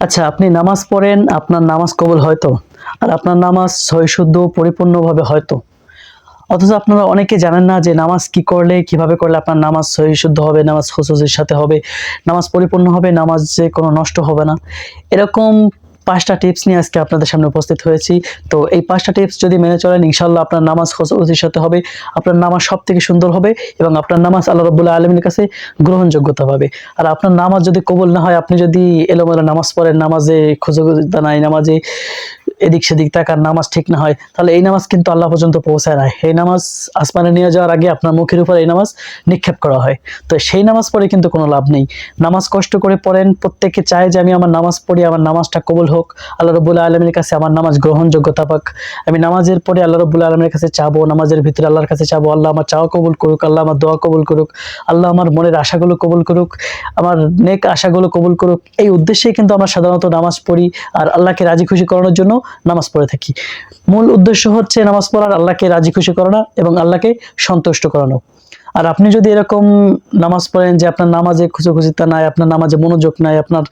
আচ্ছা, আপনি নামাজ পড়েন, আপনার নামাজ কবুল হয়তো, আর আপনার নামাজ সহিশুদ্ধ পরিপূর্ণভাবে হয়তো। অথচ আপনারা অনেকে জানেন না যে নামাজ কি করলে, কিভাবে করলে আপনার নামাজ সহিশুদ্ধ হবে, নামাজ খুশুসির সাথে হবে, নামাজ পরিপূর্ণ হবে, নামাজ যে কোনো নষ্ট হবে না। এরকম 5টা টিপস নিয়ে আজকে আপনাদের সামনে উপস্থিত হয়েছি। তো এই 5টা টিপস যদি মেনে চলেন, ইনশাআল্লাহ আপনার নামাজ খুশুসির সাথে হবে, আপনার নামাজ সবথেকে সুন্দর হবে এবং আপনার নামাজ আল্লাহ রাব্বুল আলামিনের কাছে গ্রহণযোগ্যতা পাবে। আর আপনার নামাজ যদি কবুল না হয়, আপনি যদি এলোমেলো নামাজ পড়েন, নামাজে খুশুসিতা নাই, নামাজে এদিক সেদিক তাকার, নামাজ ঠিক না হয়, তাহলে এই নামাজ কিন্তু আল্লাহ পর্যন্ত পৌঁছায় না। এই নামাজ আসমানে নিয়ে যাওয়ার আগে আপনার মুখের উপর এই নামাজ নিক্ষেপ করা হয়। তো সেই নামাজ পড়ে কিন্তু কোনো লাভ নেই। নামাজ কষ্ট করে পড়েন, প্রত্যেকে চায় যে আমি আমার নামাজ পড়ি, আমার নামাজটা কবুল হোক, আল্লাহ রাব্বুল আলামিনের কাছে আমার নামাজ গ্রহণযোগ্যতা পাক। আমি নামাজের পরে আল্লাহ রাব্বুল আলামিনের কাছে চাবো, নামাজের ভিতরে আল্লাহর কাছে চাবো, আল্লাহ আমার চাওয়া কবুল করুক, আল্লাহ আমার দোয়া কবুল করুক, আল্লাহ আমার মনের আশাগুলো কবুল করুক, আমার নেক আশাগুলো কবুল করুক। এই উদ্দেশ্যেই কিন্তু আমরা সাধারণত নামাজ পড়ি, আর আল্লাহকে রাজি খুশি করানোর জন্য নামাজ পড়ে থাকি। মূল উদ্দেশ্য হচ্ছে নামাজ পড়ার আল্লাহকে রাজি খুশি করানো এবং আল্লাহকে সন্তুষ্ট করানো। আর আপনি যদি এরকম নামাজ পড়েন যে আপনার নামাজে খুশুখুশিতা নাই, আপনার নামাজে মনোযোগ নাই, আপনার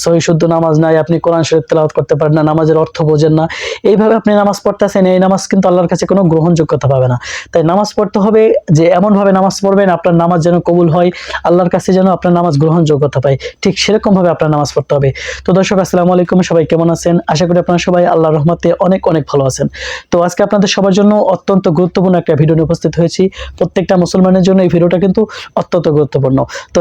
সহিশুদ্ধ নামাজ নাই, আপনি কোরআন শরীফ তেলাওয়াত করতে পারেন না, নামাজের অর্থ বোঝেন না, এইভাবে আপনি নামাজ পড়তেছেন, এই নামাজ কিন্তু আল্লাহর কাছে কোনো গ্রহণযোগ্যতা পাবে না। তাই নামাজ পড়তে হবে যে এমন ভাবে নামাজ পড়বেন আপনার নামাজ যেন কবুল হয়, আল্লাহর কাছে যেন আপনার নামাজ গ্রহণযোগ্যতা পায়, ঠিক সেরকম ভাবে আপনার নামাজ পড়তে হবে। তো দর্শক, আসসালামু আলাইকুম, সবাই কেমন আছেন? আশা করি আপনারা সবাই আল্লাহর রহমতে অনেক অনেক ভালো আছেন। তো আজকে আপনাদের সবার জন্য অত্যন্ত গুরুত্বপূর্ণ একটা ভিডিও নিয়ে উপস্থিত হয়েছি। প্রত্যেকটা মুসলমানের জন্য এই ভিডিওটা কিন্তু অত্যন্ত গুরুত্বপূর্ণ। তো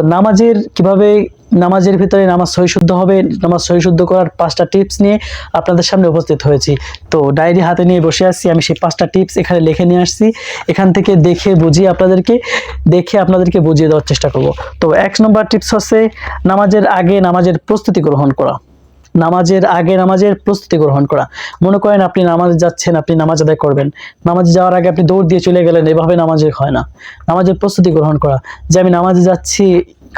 নামাজের ভিতরে নামাজ সহিশুদ্ধ হবে, নামাজ সহিশুদ্ধ করার 5টা টিপস নিয়ে আপনাদের সামনে উপস্থিত হয়েছি। তো ডায়েরি হাতে নিয়ে বসে আছি, আমি সেই 5টা টিপস এখানে লিখে নিয়ে আসছি। এখান থেকে দেখে আপনাদেরকে বুঝিয়ে দেওয়ার চেষ্টা করব। তো 1 নম্বর টিপস হচ্ছে নামাজের আগে নামাজের প্রস্তুতি গ্রহণ করা। নামাজের আগে নামাজের প্রস্তুতি গ্রহণ করা। মনে করেন আপনি নামাজে যাচ্ছেন, আপনি নামাজ আদায় করবেন, নামাজে যাওয়ার আগে আপনি দৌড় দিয়ে চলে গেলেন, এভাবে নামাজে হয় না। নামাজের প্রস্তুতি গ্রহণ করা, যে আমি নামাজে যাচ্ছি,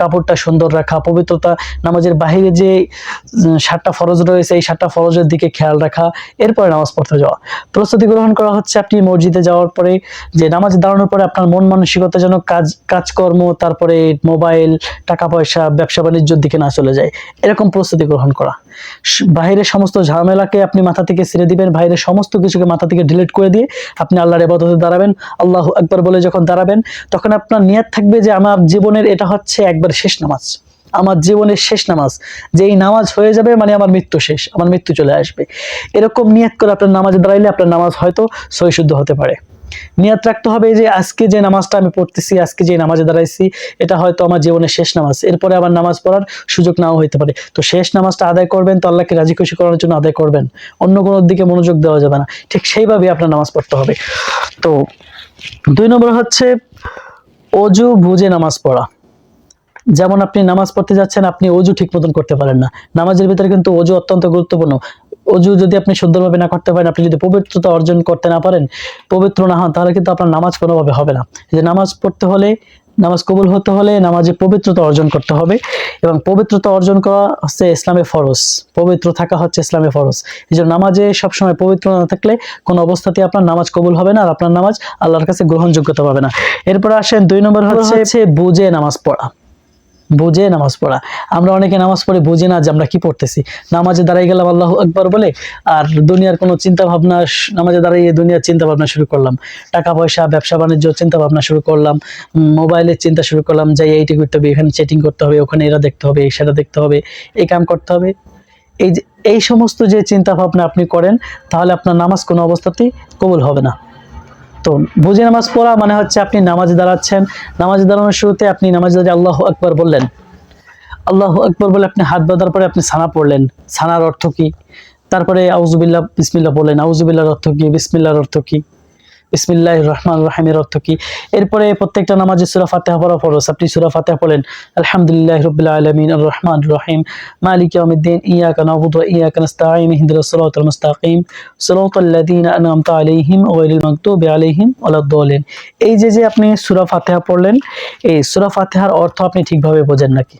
কাপড়টা সুন্দর রাখা, পবিত্রতা, নামাজের বাহিরে যে 7টা ফরজ রয়েছে এই 7টা ফরজের দিকে খেয়াল রাখা, এরপরে নামাজ পড়তে যাওয়া। প্রস্তুতি গ্রহণ করা হচ্ছে আপনি মসজিদে যাওয়ার পরে যে নামাজে দাঁড়ানোর পরে আপনার মন মানসিকতা যেন কাজকর্ম, তারপরে মোবাইল, টাকা পয়সা, ব্যবসা বাণিজ্যের দিকে না চলে যায়, এরকম প্রস্তুতি গ্রহণ করা। বাইরের সমস্ত ঝামেলাকে আপনি মাথা থেকে ছেড়ে দিবেন, বাইরের সমস্ত কিছুকে মাথা থেকে ডিলিট করে দিয়ে আপনি আল্লাহর ইবাদতে দাঁড়াবেন। আল্লাহু আকবার বলে যখন দাঁড়াবেন, তখন আপনার নিয়ত থাকবে যে আমার জীবনের এটা হচ্ছে একবার শেষ নামাজ, আমার জীবনের শেষ নামাজ, যে এই নামাজ হয়ে যাবে মানে আমার মৃত্যু শেষ, আমার মৃত্যু চলে আসবে। এরকম নিয়ত করে আপনার নামাজে দাঁড়াইলে আপনার নামাজ হয়তো সহিশুদ্ধ হতে পারে। নিয়ত রাখতে হবে যে আজকে যে নামাজটা আমি পড়তেছি, আজকে যে নামাজে দাঁড়াইছি, এটা হয়তো আমার জীবনের শেষ নামাজ, এরপরে আবার নামাজ পড়ার সুযোগ নাও হইতে পারে। তো শেষ নামাজটা আদায় করবেন, তো আল্লাহকে রাজি খুশি করার জন্য আদায় করবেন, অন্য কোনো দিকে মনোযোগ দেওয়া যাবে না। ঠিক সেইভাবে আপনার নামাজ পড়তে হবে। তো 2 নম্বর হচ্ছে অজু বুঝে নামাজ পড়া। যেমন আপনি নামাজ পড়তে যাচ্ছেন, আপনি অজু ঠিক মতন করতে পারেন না। নামাজের ভিতরে কিন্তু অজু অত্যন্ত গুরুত্বপূর্ণ। অজু যদি আপনি সুন্দরভাবে না করতে পারেন, আপনি যদি পবিত্রতা অর্জন করতে না পারেন, পবিত্র না হন, তাহলে কিন্তু আপনার নামাজ কোনোভাবে হবে না। যে নামাজ পড়তে হলে, নামাজ কবুল হতে হলে নামাজে পবিত্রতা অর্জন করতে হবে, এবং পবিত্রতা অর্জন করা হচ্ছে ইসলামের ফরজ। পবিত্র থাকা হচ্ছে ইসলামের ফরজ। এই জন্য নামাজে সবসময় পবিত্র না থাকলে কোনো অবস্থাতে আপনার নামাজ কবুল হবে না, আর আপনার নামাজ আল্লাহর কাছে গ্রহণযোগ্যতা পাবে না। এরপর আসেন 2 নম্বর হচ্ছে বুঝে নামাজ পড়া। বুঝে নামাজ পড়া। আমরা অনেকে নামাজ পড়ে বুঝি না যে আমরা কি পড়তেছি। নামাজে দাঁড়াই গেলাম আল্লাহু আকবার বলে, আর দুনিয়ার কোনো চিন্তা ভাবনা, নামাজে দাঁড়িয়ে দুনিয়ার চিন্তা ভাবনা শুরু করলাম, টাকা পয়সা, ব্যবসা বাণিজ্য চিন্তা ভাবনা শুরু করলাম, মোবাইলের চিন্তা শুরু করলাম, যাই এইটি করতে হবে, এখানে চ্যাটিং করতে হবে, ওখানে এরা দেখতে হবে, সেটা দেখতে হবে, এই কাম করতে হবে। এই সমস্ত যে চিন্তা ভাবনা আপনি করেন, তাহলে আপনার নামাজ কোনো অবস্থাতেই কবুল হবে না। তো বুঝে নামাজ পড়া মানে হচ্ছে আপনি নামাজে দাঁড়াচ্ছেন, নামাজে দাঁড়ানোর শুরুতে আপনি নামাজে দাঁড়িয়ে আল্লাহু আকবার বললেন, আল্লাহু আকবার বলে আপনি হাত বাঁধার পরে আপনি সানা পড়লেন। সানার অর্থ কি? তারপরে আউযুবিল্লাহ, বিসমিল্লাহ বললেন। আউযুবিল্লাহর অর্থ কি? বিসমিল্লাহর অর্থ কি? বিসমিল্লাহির রহমানির রহিমের অর্থ কি? এরপরে প্রত্যেকটা নামাজে সূরা ফাতিহা পড়া ফরজ। আপনি সূরা ফাতিহা পড়লেন, আলহামদুলিল্লাহি রাব্বিল আলামিন আর রহমানির রহিম মালিকি ইয়াউমিদ্দিন ইয়্যাকা না'বুদু ওয়া ইয়্যাকা নাস্তাঈন ইহদিনাস সিরাতাল মুস্তাকিম সিরাতাল লাযীনা আন'আমতা আলাইহিম গায়রিল মাগদুবি আলাইহিম ওয়ালাদ-দাল্লিন। এই যে আপনি সূরা ফাতিহা পড়লেন, এই সূরা ফাতিহার অর্থ আপনি ঠিকভাবে বোঝেন নাকি?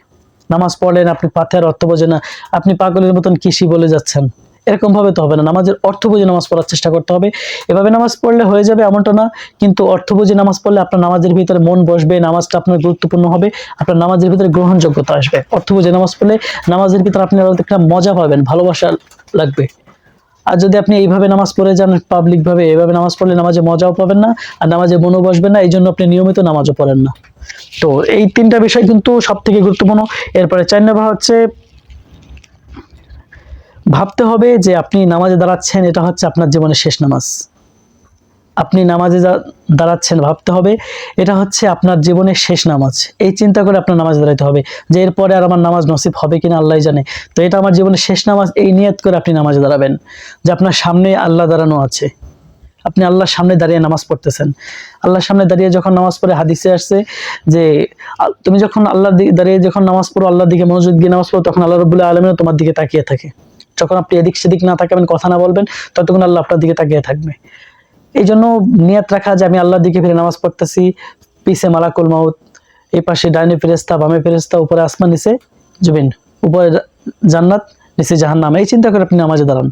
নামাজ পড়লেন, আপনি ফাতিহার অর্থ বোঝেন না, আপনি পাগলের মতন কিসি বলে যাচ্ছেন, এরকম ভাবে তো হবে না, নামাজের অর্থ বুঝে নামাজ পড়ার চেষ্টা করতে হবে। এভাবে নামাজ পড়লে হয়ে যাবে এমনটা না, কিন্তু অর্থ বুঝে নামাজ পড়লে আপনার নামাজের ভিতরে মন বসবে, নামাজটা আপনার গুরুত্বপূর্ণ হবে, আপনার নামাজের ভিতরে গ্রহণযোগ্যতা আসবে। অর্থ বুঝে নামাজ পড়লে নামাজের ভিতরে আপনি একটা মজা পাবেন, ভালোবাসা লাগবে। আর যদি আপনি এইভাবে নামাজ পড়ে যান পাবলিক ভাবে, এইভাবে নামাজ পড়লে নামাজে মজাও পাবেন না, আর নামাজে মনও বসবে না, এই জন্য আপনি নিয়মিত নামাজও পড়েন না। তো এই তিনটা বিষয় কিন্তু সব থেকে গুরুত্বপূর্ণ। এরপরে 4 নম্বর হচ্ছে ভাবতে হবে যে আপনি নামাজে দাঁড়াচ্ছেন, এটা হচ্ছে আপনার জীবনের শেষ নামাজ। আপনি নামাজে দাঁড়াচ্ছেন, ভাবতে হবে এটা হচ্ছে আপনার জীবনের শেষ নামাজ। এই চিন্তা করে আপনার নামাজে দাঁড়াতে হবে যে এরপরে আর আমার নামাজ নসিব হবে কিনা আল্লাহই জানে, তো এটা আমার জীবনের শেষ নামাজ, এই নিয়ত করে আপনি নামাজে দাঁড়াবেন যে আপনার সামনে আল্লাহ দাঁড়ানো আছে, আপনি আল্লাহর সামনে দাঁড়িয়ে নামাজ পড়তেছেন। আল্লাহর সামনে দাঁড়িয়ে যখন নামাজ পড়ে, হাদিসে আসছে যে তুমি যখন দাঁড়িয়ে যখন নামাজ পড়ো, আল্লাহর দিকে মনোযোগ দিয়ে নামাজ পড়ো, তখন আল্লাহ রাব্বুল আলামিন তোমার দিকে তাকিয়ে থাকে। যখন আপনি এদিক সেদিক না তাকাবেন, কথা না বলবেন, ততক্ষণ আল্লাহ আপনার দিকে তাকিয়ে থাকবে। এই জন্য নিয়ত রাখা যে আমি আল্লাহর দিকে ফিরে নামাজ পড়তেছি, পিছে মালাকুল মাউত, এই পাশে ডাইনে ফেরেশতা, বামে ফেরেশতা, উপরে আসমান, নিচে জমিন, উপরে জান্নাত, নিচে জাহান্নাম। এই চিন্তা করে আপনি নামাজে দাঁড়ান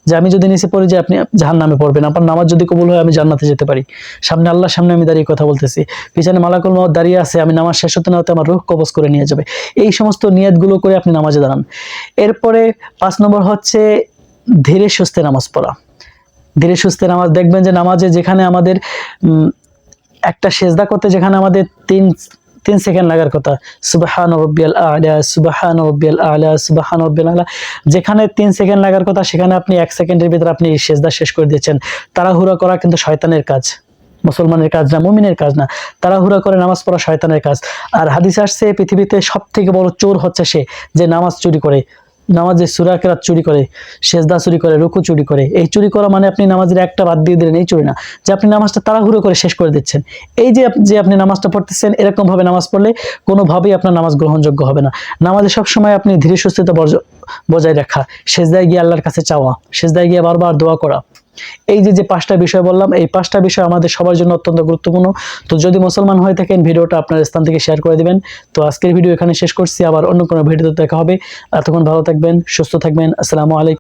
যে আমি যদি নিচে পড়ি যে আপনি জাহান্নামে পড়বেন, আপনার নামাজ যদি কবুল হয় আমি জান্নাতে যেতে পারি। সামনে আল্লাহর সামনে আমি দাঁড়িয়ে কথা বলতেছি, পিছনে মালাকুল মাউত দাঁড়িয়ে আছে, আমি নামাজ শেষ হতে না হতে আমার রূহ কবজ করে নিয়ে যাবে। এই সমস্ত নিয়তগুলো করে আপনি নামাজে দাঁড়ান। এরপরে 5 নম্বর হচ্ছে ধীরে সুস্থে নামাজ পড়া। ধীরে সুস্থে নামাজ, দেখবেন যে নামাজে যেখানে আমাদের একটা সেজদা করতে যেখানে আমাদের 3 সেকেন্ড লাগার কথা, সুবহান রাব্বিয়াল আ'লা, সুবহান রাব্বিয়াল আ'লা, সুবহান রাব্বিয়াল আ'লা, যেখানে 3 সেকেন্ড লাগার কথা সেখানে আপনি 1 সেকেন্ডের ভিতরে আপনি সেজদা শেষ করে দিয়েছেন। তাড়াহুড়া করা কিন্তু শয়তানের কাজ, মুসলমানের কাজ না, মুমিনের কাজ না। তাড়াহুড়া করে নামাজ পড়া শয়তানের কাজ। আর হাদিসে আসছে পৃথিবীতে সবথেকে বড় চোর হচ্ছে সে যে নামাজ চুরি করে, নামাজে সূরা কেরাত চুরি করে, সেজদা চুরি করে, রুকু চুরি করে। এই চুরি করা মানে আপনি নামাজের একটা বাদ দিয়ে দিলেন, এই চুরি না, যে আপনি নামাজটা তাড়াহুড়ো করে শেষ করে দিচ্ছেন। এই যে আপনি নামাজটা পড়তেছেন, এরকম ভাবে নামাজ পড়লে কোনোভাবেই আপনার নামাজ গ্রহণযোগ্য হবে না। নামাজে সবসময় আপনি ধীরে সুস্থতা বজায় রাখা, সেজদায় গিয়ে আল্লাহর কাছে চাওয়া, সেজদায় গিয়ে বারবার দোয়া করা। এই যে 5টা বিষয় বললাম, এই 5টা বিষয় আমাদের সবার জন্য অত্যন্ত গুরুত্বপূর্ণ। তো যদি মুসলমান হয়ে থাকেন, ভিডিওটা আপনার স্থান থেকে শেয়ার করে দিবেন। তো আজকের ভিডিও এখানে শেষ করছি, আবার অন্য কোনো ভিডিওতে দেখা হবে। এতক্ষণ ভালো থাকবেন, সুস্থ থাকবেন। আসসালামু আলাইকুম।